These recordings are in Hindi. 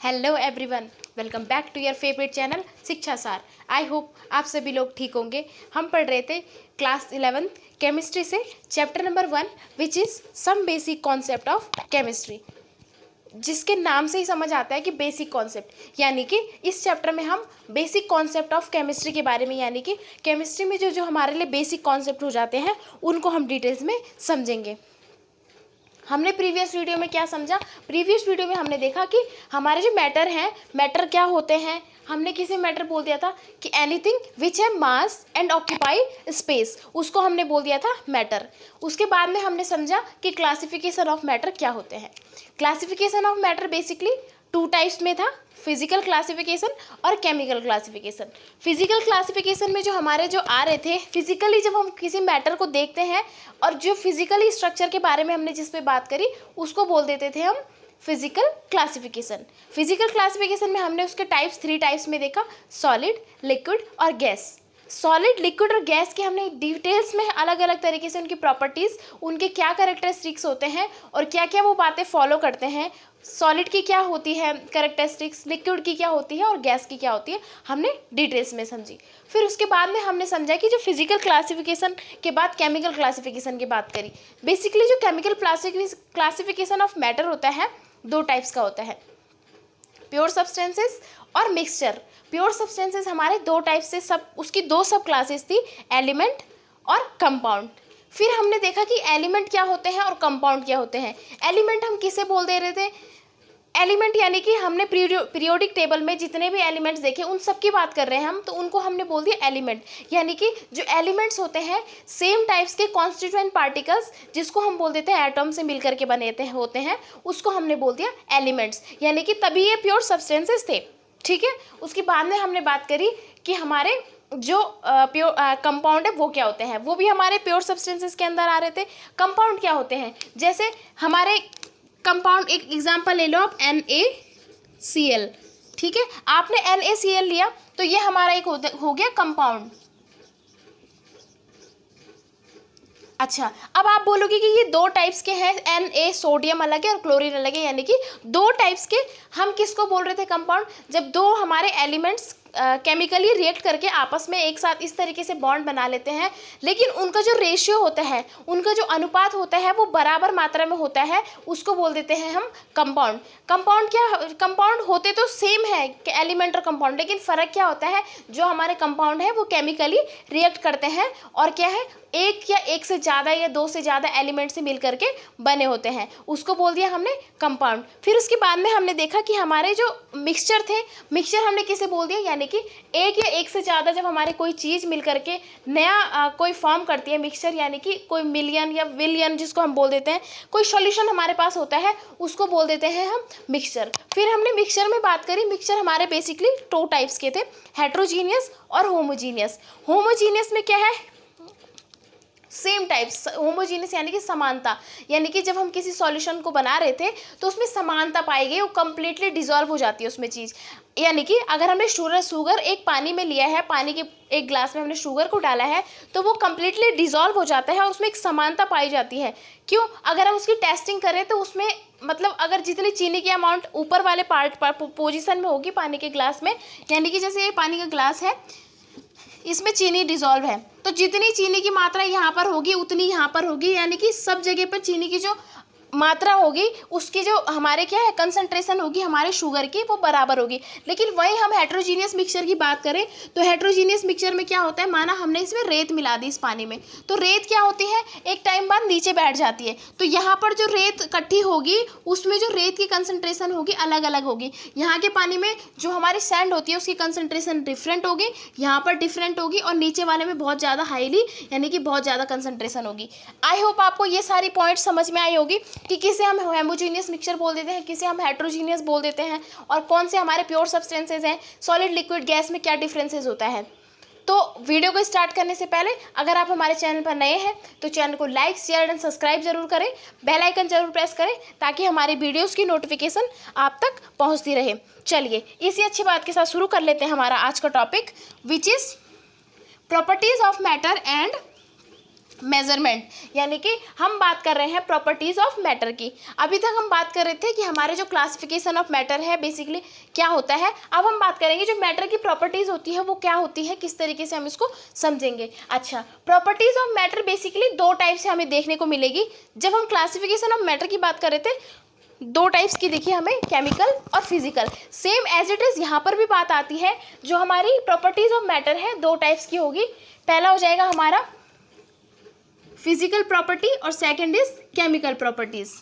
Hello everyone, welcome back to your favourite channel Shiksha Saar. I hope आप सभी लोग ठीक होंगे। हम पढ़ रहे थे क्लास 11 केमिस्ट्री से chapter number 1 which is some basic concept of chemistry, जिसके नाम से ही समझ आता है कि बेसिक कॉन्सेप्ट, यानी कि इस चैप्टर में हम बेसिक कॉन्सेप्ट ऑफ केमिस्ट्री के बारे में, यानी कि केमिस्ट्री में जो जो हमारे लिए बेसिक कॉन्सेप्ट हो जाते हैं उनको हम डिटेल्स में समझेंगे। हमने प्रीवियस वीडियो में क्या समझा? प्रीवियस वीडियो में हमने देखा कि हमारे जो मैटर हैं, मैटर क्या होते हैं। हमने किसी मैटर बोल दिया था कि एनीथिंग विच है मास एंड ऑक्यूपाई स्पेस, उसको हमने बोल दिया था मैटर। उसके बाद में हमने समझा कि क्लासिफिकेशन ऑफ मैटर क्या होते हैं। Classification of matter basically 2 types में था, फिजिकल क्लासिफिकेशन और केमिकल क्लासिफिकेशन। फिजिकल क्लासिफिकेशन में जो हमारे जो आ रहे थे, फिजिकली जब हम किसी मैटर को देखते हैं और जो फिजिकली स्ट्रक्चर के बारे में हमने जिस पे बात करी उसको बोल देते थे हम फिजिकल क्लासिफिकेशन। फिजिकल क्लासिफिकेशन में हमने उसके टाइप्स 3 टाइप्स में देखा, सॉलिड, लिक्विड और गैस। सॉलिड, लिक्विड और गैस के हमने डिटेल्स में अलग अलग तरीके से उनकी प्रॉपर्टीज़, उनके क्या कैरेक्टरिस्टिक्स होते हैं और क्या क्या वो बातें फॉलो करते हैं, सॉलिड की क्या होती है कैरेक्टरिस्टिक्स, लिक्विड की क्या होती है और गैस की क्या होती है, हमने डिटेल्स में समझी। फिर उसके बाद में हमने समझा कि जो फिजिकल क्लासिफिकेशन के बाद केमिकल क्लासिफिकेशन की बात करी। बेसिकली जो केमिकल क्लासिफिकेशन ऑफ मैटर होता है 2 टाइप्स का होता है, प्योर सब्सटेंसेस और मिक्सचर। प्योर सब्सटेंसेस हमारे 2 टाइप से, सब उसकी 2 सब क्लासेस थी, एलिमेंट और कंपाउंड। फिर हमने देखा कि एलिमेंट क्या होते हैं और कंपाउंड क्या होते हैं। एलिमेंट हम किसे बोल दे रहे थे? एलिमेंट यानी कि हमने पीरियोडिक टेबल में जितने भी एलिमेंट्स देखे उन सब की बात कर रहे हैं हम, तो उनको हमने बोल दिया एलिमेंट। यानी कि जो एलिमेंट्स होते हैं सेम टाइप्स के कॉन्स्टिट्यूएंट पार्टिकल्स, जिसको हम बोल देते हैं एटम से मिलकर के बने होते हैं, उसको हमने बोल दिया एलिमेंट्स। यानी कि तभी ये प्योर सब्सटेंसेस थे, ठीक है। उसके बाद में हमने बात करी कि हमारे जो प्योर कंपाउंड है वो क्या होते हैं, वो भी हमारे प्योर सब्सटेंसेस के अंदर आ रहे थे। कंपाउंड क्या होते हैं? जैसे हमारे कंपाउंड, एक एग्जांपल ले लो आप, NaCl, ठीक है। आपने NaCl लिया तो ये हमारा एक हो गया कंपाउंड। अच्छा, अब आप बोलोगे कि ये 2 टाइप्स के हैं, Na सोडियम अलग है और क्लोरीन अलग है, यानी कि 2 टाइप्स के हम किसको बोल रहे थे कंपाउंड? जब 2 हमारे एलिमेंट्स केमिकली रिएक्ट करके आपस में एक साथ इस तरीके से बॉन्ड बना लेते हैं, लेकिन उनका जो रेशियो होता है, उनका जो अनुपात होता है वो बराबर मात्रा में होता है, उसको बोल देते हैं हम कंपाउंड। कंपाउंड होते तो सेम है एलिमेंट और कंपाउंड, लेकिन फ़र्क क्या होता है? जो हमारे कंपाउंड है वो केमिकली रिएक्ट करते हैं और क्या है, एक या एक से ज़्यादा या 2 से ज़्यादा एलिमेंट से मिल करके बने होते हैं, उसको बोल दिया हमने कंपाउंड। फिर उसके बाद में हमने देखा कि हमारे जो मिक्सचर थे, मिक्सचर हमने किसे बोल दिया? यानी कि एक या एक से ज़्यादा जब हमारे कोई चीज़ मिल करके नया कोई फॉर्म करती है मिक्सचर, यानी कि कोई मिलियन या विलियन जिसको हम बोल देते हैं, कोई सॉल्यूशन हमारे पास होता है, उसको बोल देते हैं हम मिक्सचर। फिर हमने मिक्सचर में बात करी, मिक्सचर हमारे बेसिकली 2 टाइप्स के थे, हेट्रोजीनियस और होमोजीनियस। होमोजीनियस में क्या है? Same types. होमोजीनियस यानी कि समानता, यानी कि जब हम किसी सॉल्यूशन को बना रहे थे तो उसमें समानता पाई गई, वो कंप्लीटली डिजॉल्व हो जाती है उसमें चीज़। यानी कि अगर हमने शुगर एक पानी में लिया है, पानी के एक ग्लास में हमने शुगर को डाला है, तो वो कंप्लीटली डिजॉल्व हो जाता है और उसमें एक समानता पाई जाती है। क्यों? अगर हम उसकी टेस्टिंग करें तो उसमें मतलब अगर जितनी चीनी की अमाउंट ऊपर वाले पार्ट पर पोजिशन में होगी पानी के ग्लास में, यानी कि जैसे ये पानी का ग्लास है, इसमें चीनी डिजॉल्व है, तो जितनी चीनी की मात्रा यहाँ पर होगी उतनी यहाँ पर होगी, यानी कि सब जगह पर चीनी की जो मात्रा होगी, उसकी जो हमारे क्या है कंसंट्रेशन होगी हमारे शुगर की, वो बराबर होगी। लेकिन वही हम हेट्रोजीनियस मिक्सचर की बात करें तो हेट्रोजीनियस मिक्सचर में क्या होता है? माना हमने इसमें रेत मिला दी इस पानी में, तो रेत क्या होती है, एक टाइम बाद नीचे बैठ जाती है, तो यहाँ पर जो रेत इकट्ठी होगी उसमें जो रेत की कंसंट्रेशन होगी अलग अलग होगी। यहाँ के पानी में जो हमारी सैंड होती है उसकी कंसंट्रेशन डिफरेंट होगी, यहाँ पर डिफरेंट होगी, और नीचे वाले में बहुत ज़्यादा हाईली यानी कि बहुत ज़्यादा कंसंट्रेशन होगी। आई होप आपको ये सारी पॉइंट समझ में आई होगी कि किसे हम होमोजीनियस मिक्सचर बोल देते हैं, किसे हम हेट्रोजीनियस बोल देते हैं, और कौन से हमारे प्योर सब्सटेंसेज हैं, सॉलिड, लिक्विड, गैस में क्या डिफरेंसेस होता है। तो वीडियो को स्टार्ट करने से पहले अगर आप हमारे चैनल पर नए हैं तो चैनल को लाइक, शेयर एंड सब्सक्राइब जरूर करें, बेल आइकन जरूर प्रेस करें ताकि हमारी वीडियोस की नोटिफिकेशन आप तक पहुंचती रहे। चलिए इसी अच्छी बात के साथ शुरू कर लेते हैं हमारा आज का topic, which is properties of matter and measurement, यानी कि हम बात कर रहे हैं प्रॉपर्टीज ऑफ मैटर की। अभी तक हम बात कर रहे थे कि हमारे जो क्लासिफिकेशन ऑफ मैटर है बेसिकली क्या होता है। अब हम बात करेंगे जो मैटर की प्रॉपर्टीज होती है वो क्या होती है, किस तरीके से हम इसको समझेंगे। अच्छा, प्रॉपर्टीज ऑफ मैटर बेसिकली दो टाइप से हमें देखने को मिलेगी। जब हम क्लासिफिकेशन ऑफ मैटर की बात कर रहे थे दो टाइप्स की देखिए हमें, केमिकल और physical. Same as it is यहाँ पर भी बात आती है, जो हमारी प्रॉपर्टीज ऑफ मैटर है दो टाइप्स की होगी। पहला हो जाएगा हमारा फिजिकल प्रॉपर्टी और second is chemical properties.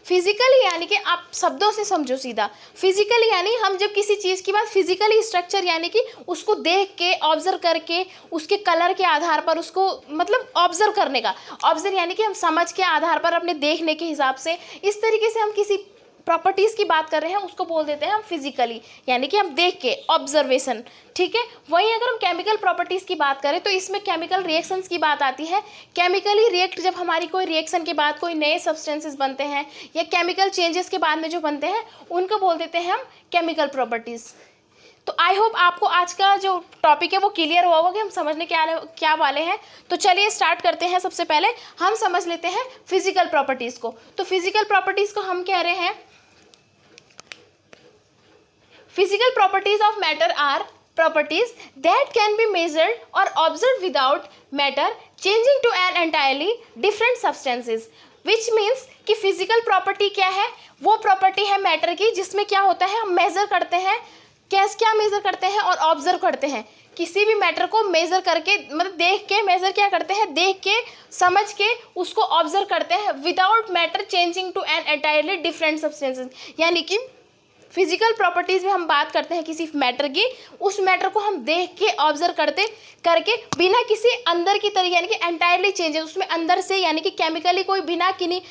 Physical यानी कि आप शब्दों से समझो सीधा, फिजिकल यानी हम जब किसी चीज़ की बात फिजिकली स्ट्रक्चर यानी कि उसको देख के ऑब्जर्व करके उसके कलर के आधार पर उसको मतलब ऑब्जर्व करने का, ऑब्जर्व यानी कि हम समझ के आधार पर अपने देखने के हिसाब से इस तरीके से हम किसी प्रॉपर्टीज़ की बात कर रहे हैं उसको बोल देते हैं हम फिजिकली, यानी कि हम देख के ऑब्जर्वेशन। ठीक है, वहीं अगर हम केमिकल प्रॉपर्टीज़ की बात करें तो इसमें केमिकल रिएक्शंस की बात आती है। केमिकली रिएक्ट जब हमारी कोई रिएक्शन के बाद कोई नए सब्सटेंसेस बनते हैं या केमिकल चेंजेस के बाद में जो बनते हैं उनको बोल देते हैं हम केमिकल प्रॉपर्टीज़। तो आई होप आपको आज का जो टॉपिक है वो क्लियर हुआ होगा कि हम समझने क्या वाले हैं। तो चलिए स्टार्ट करते हैं। सबसे पहले हम समझ लेते हैं फिजिकल प्रॉपर्टीज़ को। तो फिजिकल प्रॉपर्टीज़ को हम कह रहे हैं physical properties of matter are properties that can be measured or observed without matter changing to an entirely different substances, which means कि physical property क्या है, वो property है matter की जिसमें क्या होता है हम मेज़र करते हैं, क्या मेज़र करते हैं और ऑब्जर्व करते हैं। किसी भी मैटर को मेज़र करके मतलब देख के मेज़र क्या करते हैं, देख के समझ के उसको ऑब्जर्व करते हैं without matter changing to an entirely different substances. यानी कि फिजिकल प्रॉपर्टीज़ में हम बात करते हैं किसी मैटर की, उस मैटर को हम देख के ऑब्जर्व करके बिना किसी अंदर की तरीके यानी कि एंटायरली चेंजेस उसमें अंदर से यानी कि केमिकली कोई बिना किन्हीं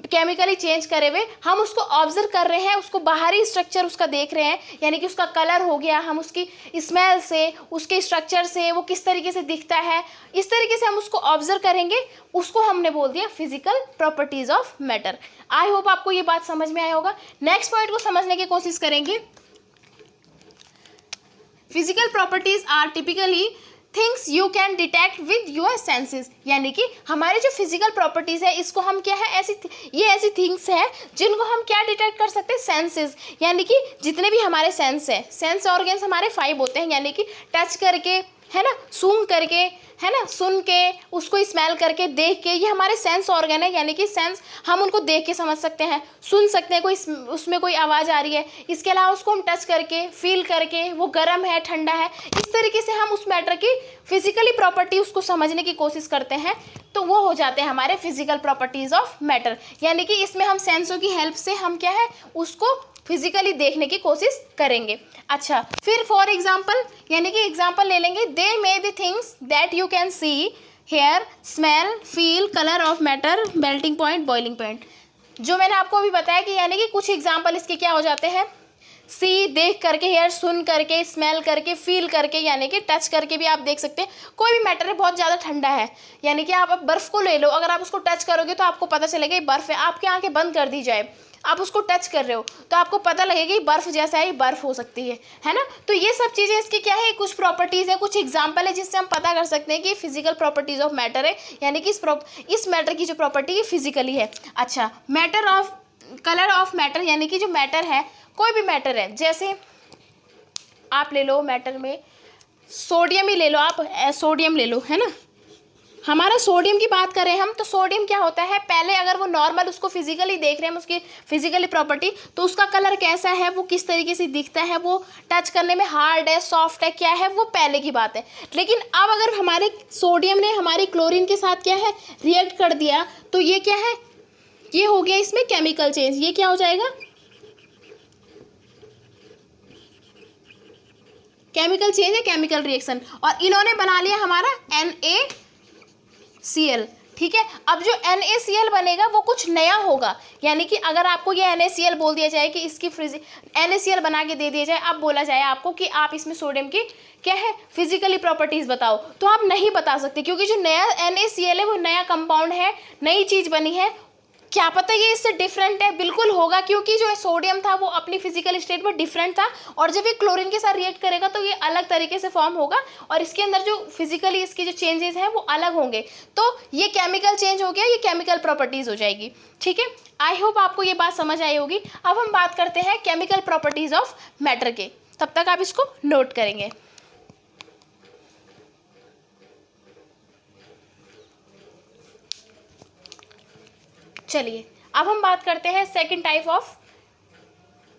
केमिकली चेंज करे हुए हम उसको ऑब्जर्व कर रहे हैं, उसको बाहरी स्ट्रक्चर उसका देख रहे हैं, यानी कि उसका कलर हो गया, हम उसकी स्मेल से उसके स्ट्रक्चर से वो किस तरीके से दिखता है, इस तरीके से हम उसको ऑब्जर्व करेंगे, उसको हमने बोल दिया physical properties of matter. I hope आपको ये बात समझ में आया होगा। नेक्स्ट पॉइंट को समझने की कोशिश करेंगे। Physical properties are typically things you can detect with your senses, यानी कि हमारे जो फिजिकल प्रॉपर्टीज़ है इसको हम क्या है ये ऐसी थिंग्स है जिनको हम क्या डिटेक्ट कर सकते हैं, सेंसेस। यानी कि जितने भी हमारे सेंस है, सेंस ऑर्गन्स हमारे 5 होते हैं, यानी कि टच करके है ना, सूंघ करके है ना, सुन के उसको स्मेल करके देख के, ये हमारे सेंस ऑर्गन है। यानी कि सेंस हम उनको देख के समझ सकते हैं, सुन सकते हैं कोई उसमें कोई आवाज़ आ रही है, इसके अलावा उसको हम टच करके फील करके वो गर्म है ठंडा है, इस तरीके से हम उस मैटर की फिजिकली प्रॉपर्टी उसको समझने की कोशिश करते हैं। तो वो हो जाते हैं हमारे फिजिकल प्रॉपर्टीज़ ऑफ मैटर। यानी कि इसमें हम सेंसों की हेल्प से हम क्या है उसको फिजिकली देखने की कोशिश करेंगे। अच्छा, फिर फॉर एग्जाम्पल यानी कि एग्जाम्पल ले लेंगे, they may the things that you can see hear smell feel colour of matter melting point boiling point. जो मैंने आपको अभी बताया कि यानी कि कुछ एग्जाम्पल इसके क्या हो जाते हैं, सी देख करके, हेयर सुन करके, स्मेल करके, फील करके, यानी कि टच करके भी आप देख सकते हैं। कोई भी मैटर है बहुत ज़्यादा ठंडा है, यानी कि आप अब बर्फ़ को ले लो, अगर आप उसको टच करोगे तो आपको पता चलेगा ये बर्फ़ है। आपकी आंखें बंद कर दी जाए, आप उसको टच कर रहे हो तो आपको पता लगेगा ये बर्फ़ जैसा है, ये बर्फ़ हो सकती है ना। तो ये सब चीज़ें इसकी क्या है, कुछ प्रॉपर्टीज़ है, कुछ एग्जाम्पल है जिससे हम पता कर सकते हैं कि फिजिकल प्रॉपर्टीज़ ऑफ मैटर है, यानी कि इस मैटर की जो प्रॉपर्टी है फिजिकली है। अच्छा, matter of colour of matter, यानी कि जो मैटर है, कोई भी मैटर है, जैसे आप ले लो मैटर में सोडियम ही ले लो, आप सोडियम ले लो, है ना। हमारा सोडियम की बात करें हम तो सोडियम क्या होता है, पहले अगर वो नॉर्मल उसको फिजिकली देख रहे हैं हम उसकी फिजिकली प्रॉपर्टी, तो उसका कलर कैसा है, वो किस तरीके से दिखता है, वो टच करने में हार्ड है सॉफ्ट है क्या है, वो पहले की बात है। लेकिन अब अगर हमारे सोडियम ने हमारी क्लोरीन के साथ क्या है रिएक्ट कर दिया, तो ये क्या है, ये हो गया इसमें केमिकल चेंज। ये क्या हो जाएगा, केमिकल चेंज है, केमिकल रिएक्शन। और इन्होंने बना लिया हमारा NaCl। ठीक है, अब जो NaCl बनेगा वो कुछ नया होगा, यानी कि अगर आपको ये NaCl बोल दिया जाए कि इसकी NaCl बना के दे दिया जाए, अब बोला जाए आपको कि आप इसमें सोडियम की क्या है फिजिकली प्रॉपर्टीज़ बताओ, तो आप नहीं बता सकते, क्योंकि जो नया NaCl है वो नया कंपाउंड है, नई चीज़ बनी है, क्या पता ये इससे डिफरेंट है, बिल्कुल होगा, क्योंकि जो सोडियम था वो अपनी फिजिकल स्टेट में डिफरेंट था, और जब ये क्लोरीन के साथ रिएक्ट करेगा तो ये अलग तरीके से फॉर्म होगा, और इसके अंदर जो फिजिकली इसके जो चेंजेस हैं वो अलग होंगे, तो ये केमिकल चेंज हो गया, ये केमिकल प्रॉपर्टीज हो जाएगी। ठीक है, आई होप आपको ये बात समझ आई होगी। अब हम बात करते हैं केमिकल प्रॉपर्टीज ऑफ मैटर के, तब तक आप इसको नोट करेंगे। चलिए अब हम बात करते हैं second type of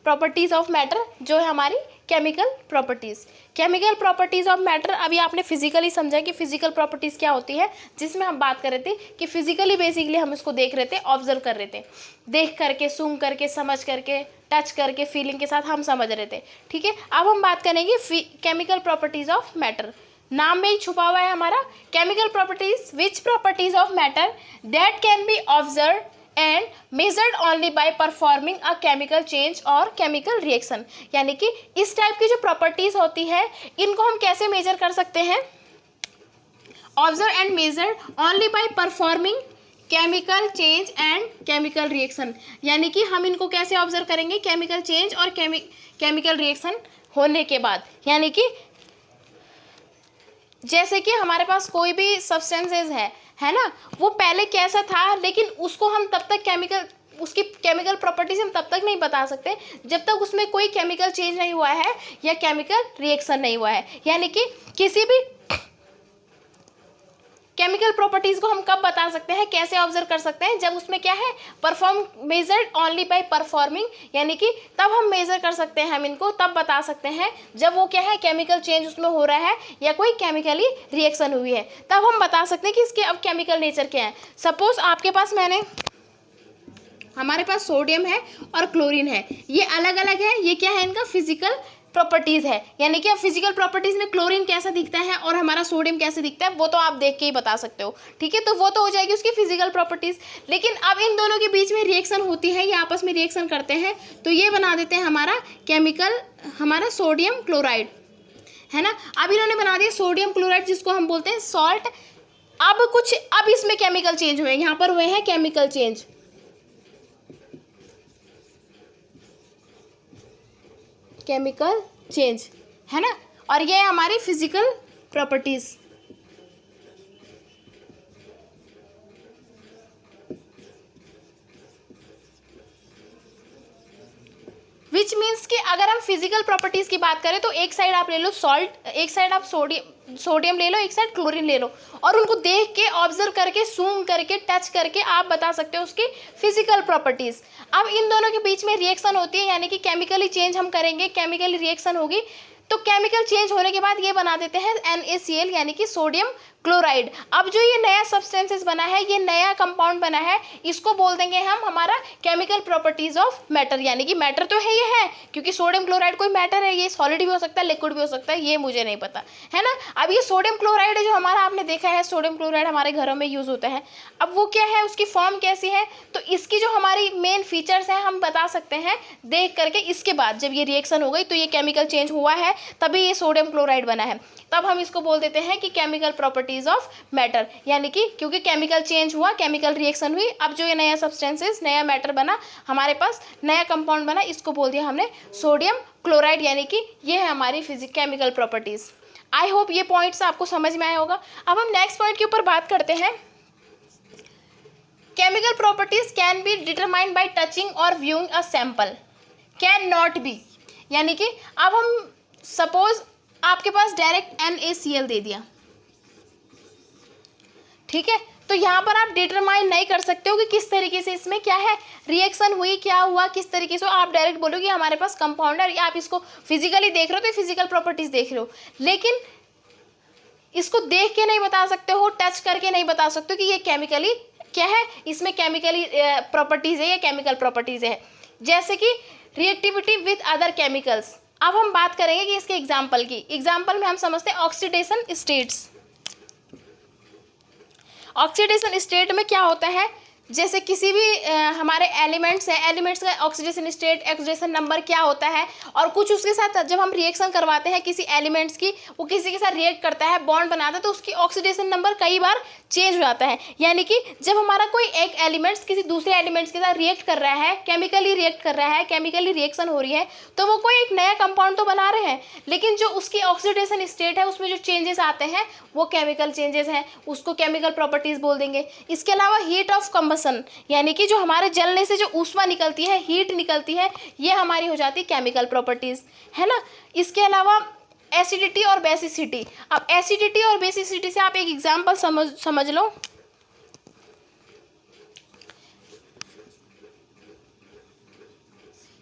properties of matter, जो है हमारी chemical properties. Chemical properties of matter, अभी आपने फिजिकली समझा कि फिजिकल प्रॉपर्टीज क्या होती है, जिसमें हम बात कर रहे थे कि फिजिकली बेसिकली हम इसको देख रहे थे, ऑब्जर्व कर रहे थे, देख करके, सूंघ करके, समझ करके, टच करके, फीलिंग के साथ हम समझ रहे थे। ठीक है, अब हम बात करेंगे केमिकल प्रॉपर्टीज ऑफ मैटर। नाम में ही छुपा हुआ है हमारा chemical properties, which properties of matter that can be observe and measured only by performing a chemical change और केमिकल रिएक्शन। यानी कि इस टाइप की जो प्रॉपर्टीज होती है इनको हम कैसे मेजर कर सकते हैं, observe and measured only by performing chemical change and chemical reaction. यानी कि हम इनको कैसे ऑब्जर्व करेंगे, केमिकल चेंज और केमिकल रिएक्शन होने के बाद। यानी कि जैसे कि हमारे पास कोई भी सब्सटेंसेस है ना, वो पहले कैसा था, लेकिन उसको हम तब तक उसकी केमिकल प्रॉपर्टीज हम तब तक नहीं बता सकते जब तक उसमें कोई केमिकल चेंज नहीं हुआ है या केमिकल रिएक्शन नहीं हुआ है। यानी कि किसी भी केमिकल प्रॉपर्टीज को हम कब बता सकते हैं, कैसे ऑब्जर्व कर सकते हैं, जब उसमें क्या है, perform measured only by performing, यानी कि तब हम मेजर कर सकते हैं, हम इनको तब बता सकते हैं जब वो क्या है, केमिकल चेंज उसमें हो रहा है या कोई केमिकली रिएक्शन हुई है, तब हम बता सकते हैं कि इसके अब केमिकल नेचर क्या है। सपोज आपके पास हमारे पास सोडियम है और क्लोरीन है, ये अलग अलग है, ये क्या है, इनका फिजिकल प्रॉपर्टीज है। यानी कि अब फिजिकल प्रॉपर्टीज में क्लोरीन कैसा दिखता है और हमारा सोडियम कैसे दिखता है वो तो आप देख के ही बता सकते हो। ठीक है, तो वो तो हो जाएगी उसकी फिजिकल प्रॉपर्टीज। लेकिन अब इन दोनों के बीच में रिएक्शन होती है, ये आपस में रिएक्शन करते हैं, तो ये बना देते हैं हमारा केमिकल, हमारा सोडियम क्लोराइड, है ना। अब इन्होंने बना दिया सोडियम क्लोराइड, जिसको हम बोलते हैं सॉल्ट। अब इसमें केमिकल चेंज हुए, यहाँ पर हुए हैं केमिकल चेंज, केमिकल चेंज, है ना, और ये हमारी फिजिकल प्रॉपर्टीज। विच मीन्स कि अगर हम फिजिकल प्रॉपर्टीज की बात करें तो एक साइड आप ले लो सॉल्ट, एक साइड आप सोडियम ले लो, एक साइड क्लोरीन ले लो, और उनको देख के, ऑब्जर्व करके, सूंघ करके, टच करके आप बता सकते हो उसकी फिजिकल प्रॉपर्टीज। अब इन दोनों के बीच में रिएक्शन होती है, यानी कि केमिकली चेंज हम करेंगे, केमिकली रिएक्शन होगी, तो केमिकल चेंज होने के बाद ये बना देते हैं NaCl, यानी कि सोडियम क्लोराइड। अब जो ये नया सब्सटेंसेस बना है, ये नया कंपाउंड बना है, इसको बोल देंगे हम हमारा केमिकल प्रॉपर्टीज ऑफ मैटर। यानी कि मैटर तो है, ये है, क्योंकि सोडियम क्लोराइड कोई मैटर है, ये सॉलिड भी हो सकता है, लिक्विड भी हो सकता है, ये मुझे नहीं पता, है ना। अब ये सोडियम क्लोराइड है जो हमारा, आपने देखा है सोडियम क्लोराइड हमारे घरों में यूज होता है। अब वो क्या है, उसकी फॉर्म कैसी है, तो इसकी जो हमारी मेन फीचर्स हैं हम बता सकते हैं देख करके। इसके बाद जब ये रिएक्शन हो गई तो ये केमिकल चेंज हुआ है, तभी ये सोडियम क्लोराइड बना है, तब हम इसको बोल देते हैं कि केमिकल प्रॉपर्टीज ऑफ मैटर। यानी कि क्योंकि केमिकल चेंज हुआ, केमिकल रिएक्शन हुई, अब जो ये नया सब्सटेंसेस, नया मैटर बना हमारे पास, नया कंपाउंड बना, इसको बोल दिया हमने सोडियम क्लोराइड। यानी कि ये है हमारी केमिकल प्रॉपर्टीज। आई होप ये पॉइंट्स आपको समझ में आया होगा। अब हम नेक्स्ट पॉइंट के ऊपर बात करते हैं। Chemical properties can be determined by touching और viewing a sample, can not be. यानी कि अब हम सपोज आपके पास डायरेक्ट NaCl दे दिया, ठीक है, तो यहाँ पर आप डिटरमाइन नहीं कर सकते हो कि किस तरीके से इसमें क्या है, रिएक्शन हुई, क्या हुआ, किस तरीके से। आप डायरेक्ट बोलोगे हमारे पास कंपाउंड है, या आप इसको फिजिकली देख रहे हो तो फिजिकल प्रॉपर्टीज देख रहे हो, लेकिन इसको देख के नहीं बता सकते हो, टच करके नहीं बता सकते हो कि ये केमिकली क्या है, इसमें केमिकली प्रॉपर्टीज है या केमिकल प्रॉपर्टीज है। जैसे कि रिएक्टिविटी विद अदर केमिकल्स। अब हम बात करेंगे कि इसके एग्जाम्पल की। एग्जाम्पल में हम समझते हैं ऑक्सीडेशन स्टेट्स। ऑक्सीडेशन स्टेट में क्या होता है, जैसे किसी भी हमारे एलिमेंट्स हैं, एलिमेंट्स का ऑक्सीडेशन स्टेट, ऑक्सीडेशन नंबर क्या होता है, और कुछ उसके साथ जब हम रिएक्शन करवाते हैं किसी एलिमेंट्स की, वो किसी के साथ रिएक्ट करता है, बॉन्ड बनाता है, तो उसकी ऑक्सीडेशन नंबर कई बार चेंज हो जाता है। यानी कि जब हमारा कोई एक एलिमेंट्स किसी दूसरे एलिमेंट्स के साथ रिएक्ट कर रहा है, केमिकली रिएक्ट कर रहा है, केमिकली रिएक्शन हो रही है, तो वो कोई एक नया कंपाउंड तो बना रहे हैं, लेकिन जो उसकी ऑक्सीडेशन स्टेट है उसमें जो चेंजेस आते हैं वो केमिकल चेंजेस हैं, उसको केमिकल प्रॉपर्टीज बोल देंगे। इसके अलावा हीट ऑफ कंबसन, यानी कि जो हमारे जलने से जो ऊष्मा निकलती है, हीट निकलती है, ये हमारी हो जाती है केमिकल प्रॉपर्टीज, है ना। इसके अलावा एसिडिटी और बेसिसिटी। अब एसिडिटी और बेसिसिटी से आप एक एग्जांपल समझ लो।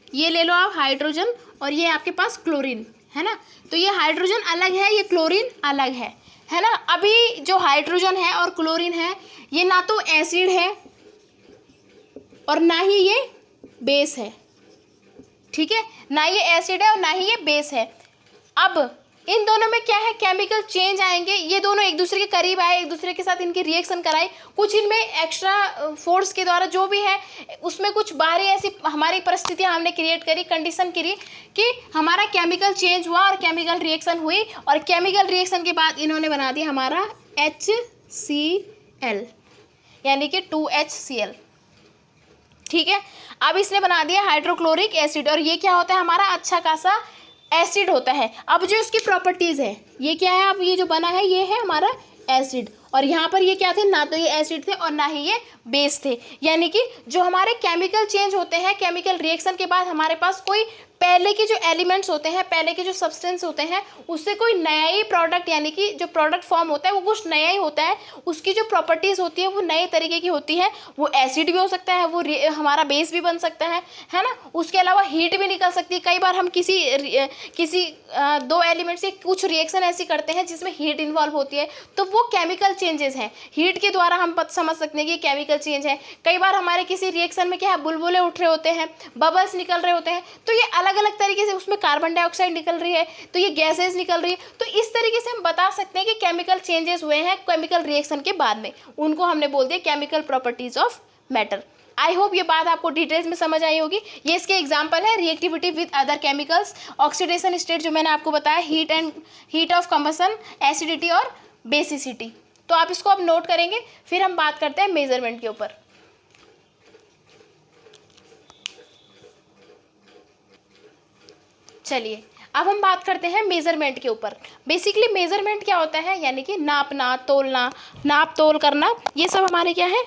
ये ले लो आप हाइड्रोजन और ये आपके पास क्लोरीन, है ना। तो ये हाइड्रोजन अलग है, ये क्लोरीन अलग है ना। अभी जो हाइड्रोजन है और क्लोरीन है, ये ना तो एसिड है और ना ही ये बेस है, ठीक है, ना ये एसिड है और ना ही ये बेस है। अब इन दोनों में क्या है, केमिकल चेंज आएंगे, ये दोनों एक दूसरे के करीब आए, एक दूसरे के साथ इनकी रिएक्शन कराई, कुछ इनमें एक्स्ट्रा फोर्स के द्वारा जो भी है उसमें कुछ बाहरी ऐसी हमारी परिस्थितियां हमने क्रिएट करी, कंडीशन करी कि हमारा केमिकल चेंज हुआ और केमिकल रिएक्शन हुई, और केमिकल रिएक्शन के बाद इन्होंने बना दिया हमारा HCl, यानी कि 2HCl, ठीक है। अब इसने बना दिया हाइड्रोक्लोरिक एसिड, और ये क्या होता है, हमारा अच्छा खासा एसिड होता है। अब जो इसकी प्रॉपर्टीज है, ये क्या है, अब ये जो बना है ये है हमारा एसिड, और यहाँ पर ये क्या थे, ना तो ये एसिड थे और ना ही ये बेस थे। यानी कि जो हमारे केमिकल चेंज होते हैं, केमिकल रिएक्शन के बाद हमारे पास कोई पहले के जो एलिमेंट्स होते हैं, पहले के जो सब्सटेंस होते हैं, उससे कोई नया ही प्रोडक्ट, यानी कि जो प्रोडक्ट फॉर्म होता है वो कुछ नया ही होता है, उसकी जो प्रॉपर्टीज़ होती है वो नए तरीके की होती है। वो एसिड भी हो सकता है, वो हमारा बेस भी बन सकता है ना। उसके अलावा हीट भी निकल सकती है। कई बार हम किसी दो एलिमेंट से कुछ रिएक्शन ऐसी करते हैं जिसमें हीट इन्वॉल्व होती है, तो वो केमिकल चेंजेस हैं। हीट के द्वारा हम समझ सकते हैं कि केमिकल चेंज है। कई बार हमारे किसी रिएक्शन में क्या है, बुलबुले उठ रहे होते हैं, बबल्स निकल रहे होते हैं, तो ये अलग अलग तरीके से, उसमें कार्बन डाइऑक्साइड निकल रही है, तो ये गैसेज निकल रही है। तो इस तरीके से हम बता सकते हैं कि केमिकल चेंजेस हुए हैं केमिकल रिएक्शन के बाद में, उनको हमने बोल दिया chemical properties of matter. I hope ये बात आपको डिटेल्स में समझ आई होगी। ये इसके एग्जांपल है, reactivity with other chemicals, oxidation state जो मैंने आपको बताया, हीट ऑफ कंबसन, एसिडिटी और बेसिसिटी। तो आप इसको अब नोट करेंगे, फिर हम बात करते हैं मेजरमेंट के ऊपर। चलिए अब हम बात करते हैं मेजरमेंट के ऊपर। बेसिकली मेजरमेंट क्या होता है, यानी कि नापना, तोलना, नाप तोल करना, ये सब हमारे क्या है,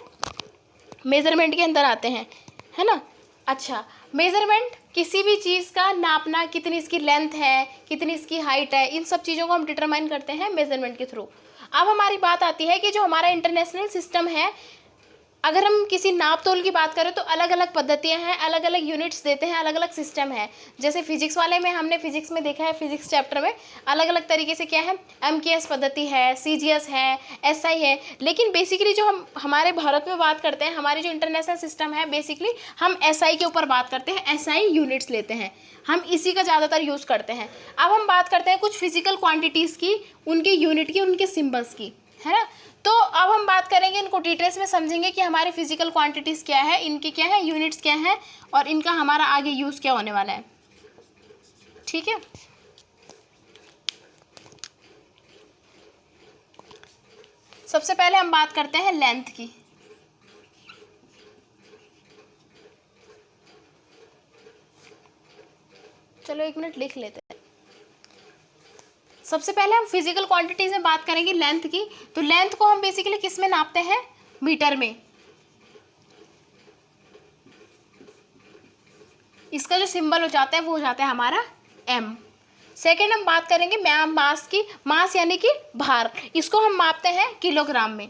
मेजरमेंट के अंदर आते हैं, है ना। अच्छा, मेजरमेंट किसी भी चीज़ का नापना, कितनी इसकी लेंथ है, कितनी इसकी हाइट है, इन सब चीज़ों को हम डिटरमाइन करते हैं मेजरमेंट के थ्रू। अब हमारी बात आती है कि जो हमारा इंटरनेशनल सिस्टम है, अगर हम किसी नाप तोल की बात करें तो अलग अलग पद्धतियां हैं, अलग अलग यूनिट्स देते हैं, अलग अलग सिस्टम है। जैसे फिजिक्स वाले में हमने फिजिक्स में देखा है, फिजिक्स चैप्टर में अलग अलग तरीके से क्या है, MKS पद्धति है, CGS है, SI है। लेकिन बेसिकली जो हम हमारे भारत में बात करते हैं, हमारी जो इंटरनेशनल सिस्टम है, बेसिकली हम SI के ऊपर बात करते हैं, SI यूनिट्स लेते हैं, हम इसी का ज़्यादातर यूज़ करते हैं। अब हम बात करते हैं कुछ फिजिकल क्वान्टिटीज़ की, उनके यूनिट की, उनके सिम्बल्स की, है ना। तो अब हम बात करेंगे, इनको डिटेल्स में समझेंगे कि हमारे फिजिकल क्वांटिटीज़ क्या है, इनकी क्या है, यूनिट्स क्या है, और इनका हमारा आगे यूज़ क्या होने वाला है, ठीक है। सबसे पहले हम बात करते हैं लेंथ की। चलो एक मिनट लिख लेते हैं। सबसे पहले हम फिजिकल क्वांटिटीज में बात करेंगे लेंथ की। तो लेंथ को हम बेसिकली किस में नापते हैं, मीटर में। इसका जो सिंबल हो जाता है वो हो जाता है हमारा m। सेकेंड हम बात करेंगे मास की। मास यानी कि भार, इसको हम मापते हैं किलोग्राम में,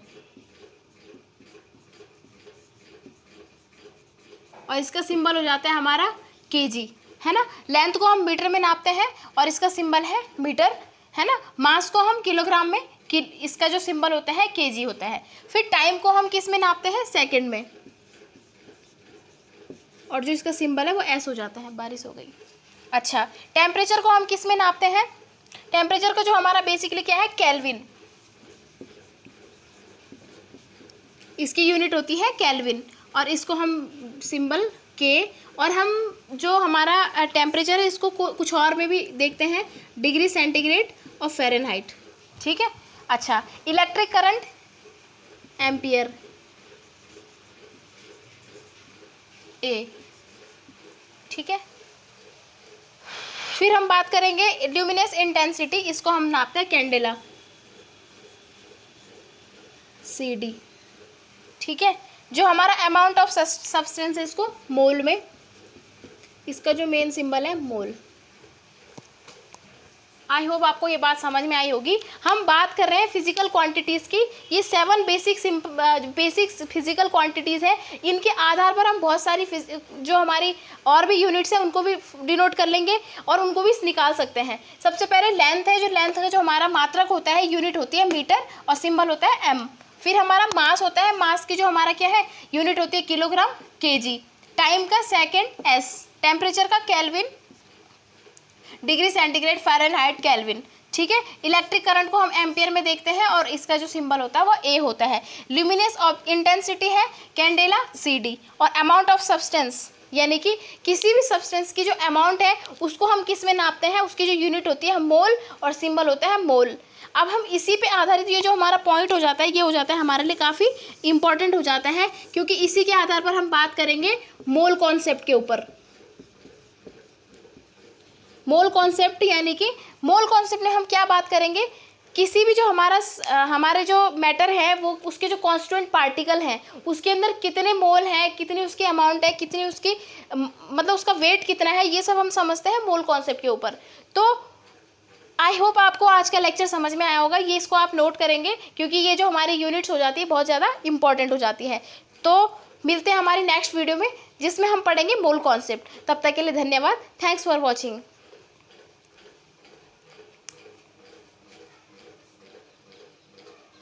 और इसका सिंबल हो जाता है हमारा kg, है ना। लेंथ को हम मीटर में नापते हैं और इसका सिंबल है मीटर, है ना। मास को हम किलोग्राम में, इसका जो सिंबल होता है kg होता है। फिर टाइम को हम किस में नापते हैं, सेकंड में, और जो इसका सिंबल है वो s हो जाता है। बारिश हो गई। अच्छा, टेम्परेचर को हम किस में नापते हैं, टेम्परेचर का जो हमारा बेसिकली क्या है, केल्विन, इसकी यूनिट होती है केल्विन। और इसको हम सिंबल के, और हम जो हमारा टेम्परेचर है इसको कुछ और में भी देखते हैं, डिग्री सेंटीग्रेड और फ़ारेनहाइट। ठीक है। अच्छा, इलेक्ट्रिक करंट एम्पियर ए। ठीक है। फिर हम बात करेंगे ल्यूमिनस इंटेंसिटी, इसको हम नापते हैं कैंडेला CD। ठीक है। जो हमारा अमाउंट ऑफ सब्सटेंस है इसको मोल में, इसका जो मेन सिंबल है मोल। आई होप आपको ये बात समझ में आई होगी। हम बात कर रहे हैं फिजिकल क्वांटिटीज़ की। ये 7 बेसिक फिजिकल क्वांटिटीज़ है। इनके आधार पर हम बहुत सारी जो हमारी और भी यूनिट्स हैं उनको भी डिनोट कर लेंगे और उनको भी निकाल सकते हैं। सबसे पहले लेंथ है, जो लेंथ का जो हमारा मात्रक होता है, यूनिट होती है मीटर और सिंबल होता है m। फिर हमारा मास होता है, मास की जो हमारा क्या है यूनिट होती है किलोग्राम kg। टाइम का सेकेंड s, टेम्परेचर का kelvin, degree centigrade, Fahrenheit, kelvin. ठीक है। इलेक्ट्रिक करंट को हम एम्पियर में देखते हैं और इसका जो सिंबल होता है वो ए होता है। ल्यूमिनस ऑफ इंटेंसिटी है कैंडेला CD, और अमाउंट ऑफ सब्सटेंस यानी कि किसी भी सब्सटेंस की जो अमाउंट है उसको हम किस में नापते हैं, उसकी जो यूनिट होती है मोल और सिंबल होता है मोल। अब हम इसी पे आधारित ये जो हमारा पॉइंट हो जाता है ये हो जाता है हमारे लिए काफ़ी इंपॉर्टेंट हो जाता है, क्योंकि इसी के आधार पर हम बात करेंगे मोल कॉन्सेप्ट के ऊपर। मोल कॉन्सेप्ट यानी कि मोल कॉन्सेप्ट में हम क्या बात करेंगे, किसी भी जो हमारे जो मैटर है वो उसके जो कॉन्स्टिट्यूएंट पार्टिकल हैं उसके अंदर कितने मोल हैं, कितनी उसकी अमाउंट है, कितनी उसकी मतलब उसका वेट कितना है, ये सब हम समझते हैं मोल कॉन्सेप्ट के ऊपर। तो आई होप आपको आज का लेक्चर समझ में आया होगा। ये इसको आप नोट करेंगे क्योंकि ये जो हमारी यूनिट्स हो जाती है बहुत ज़्यादा इंपॉर्टेंट हो जाती है। तो मिलते हैं हमारी नेक्स्ट वीडियो में जिसमें हम पढ़ेंगे मोल कॉन्सेप्ट। तब तक के लिए धन्यवाद। Thanks for watching.